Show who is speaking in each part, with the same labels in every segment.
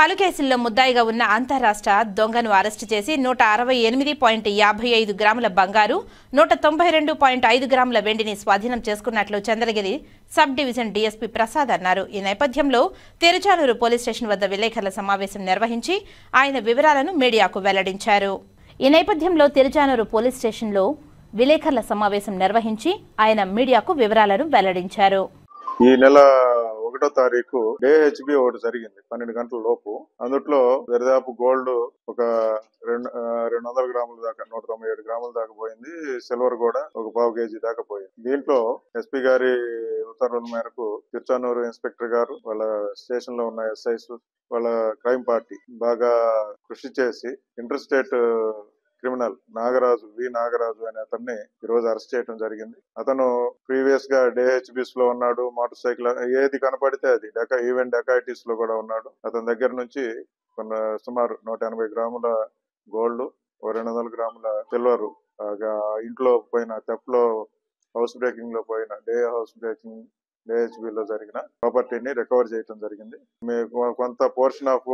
Speaker 1: పలు కేసుల్లో ముద్దాయిగా ఉన్న అంతరాష్ట్ర దొంగను అరెస్టు చేసి 168.55 గ్రాముల బంగారు, 192.5 గ్రాముల వెండిని స్వాధీనం చేసుకున్నట్లు Chandragiri sub division DSP Prasad అన్నారు. ఈ నేపథ్యంలో తిరుచానూరు పోలీస్ స్టేషన్ వద్ద విలేకరుల సమావేశం నిర్వహించి ఆయన వివరాలను మీడియాకు వెల్లడించారు.
Speaker 2: ఈ నెల 1వ తారీఖు డేహెచ్బి ఒకటి జరిగింది 12 గంటల లోపు. అందుట్లో దరిదాపు గోల్డ్ ఒక 200 గ్రాముల దాకా 197 గ్రాముల దాకా పోయింది. సిల్వర్ కూడా ఒక పావు కేజీ దాకా పోయింది. దీంట్లో ఎస్పీ గారి ఉత్తర్వుల మేరకు తిరుచానూరు ఇన్స్పెక్టర్ గారు, వాళ్ళ స్టేషన్ లో ఉన్న ఎస్ఐస్, వాళ్ళ క్రైమ్ పార్టీ బాగా కృషి చేసి ఇంటర్ స్టేట్ క్రిమినల్ నాగరాజు అనే అతన్ని ఈ రోజు అరెస్ట్ చేయడం జరిగింది. అతను ప్రీవియస్ గా డేహెచ్బిస్ లో ఉన్నాడు, మోటార్ సైకిల్ ఏది కనపడితే అది ఈవెన్ డెకాయిటీస్ లో కూడా ఉన్నాడు. అతని దగ్గర నుంచి సుమారు 180 గ్రాముల గోల్డ్, 200 గ్రాముల సిల్వర్, ఇంట్లో పోయిన థెఫ్ట్ లో హౌస్ బ్రేకింగ్ లో పోయిన డేహెచ్బి లో జరిగిన ప్రాపర్టీని రికవర్ చేయడం జరిగింది. కొంత పోర్షన్ ఆఫ్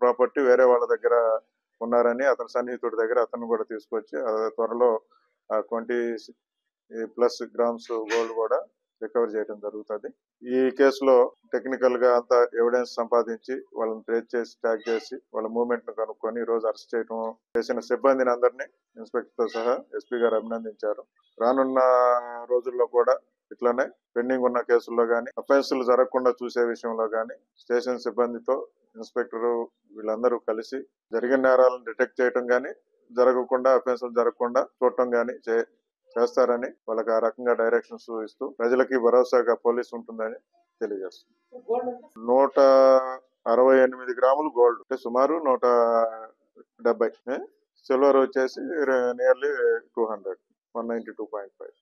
Speaker 2: ప్రాపర్టీ వేరే వాళ్ళ దగ్గర ఉన్నారని అతని సన్నిహితుడి దగ్గర అతను కూడా తీసుకొచ్చి త్వరలో 20+ గ్రామ్స్ గోల్డ్ కూడా రికవర్ చేయడం జరుగుతుంది. ఈ కేసులో టెక్నికల్ గా అంతా ఎవిడెన్స్ సంపాదించి వాళ్ళని ట్రాక్ చేసి వాళ్ళ మూవ్మెంట్ ను కనుక్కొని ఈ రోజు అరెస్ట్ చేసిన సిబ్బందిని అందరినీ ఇన్స్పెక్టర్ తో సహా ఎస్పీ గారు అభినందించారు. రానున్న రోజుల్లో కూడా ఇట్లానే పెండింగ్ ఉన్న కేసుల్లో గానీ, అఫెన్సులు జరగకుండా చూసే విషయంలో గానీ స్టేషన్ సిబ్బందితో ఇన్స్పెక్టర్ వీళ్ళందరూ కలిసి జరిగిన నేరాలను డిటెక్ట్ చేయటం గానీ, అఫెన్సులు జరగకుండా చూడటం గానీ చేస్తారని వాళ్ళకి ఆ రకంగా డైరెక్షన్స్ ఇస్తూ ప్రజలకి భరోసాగా పోలీసు ఉంటుందని తెలియజేస్తుంది. 168 గ్రాములు గోల్డ్ అంటే సుమారు 170, సిల్వర్ వచ్చేసి నియర్లీ 200, 192.5.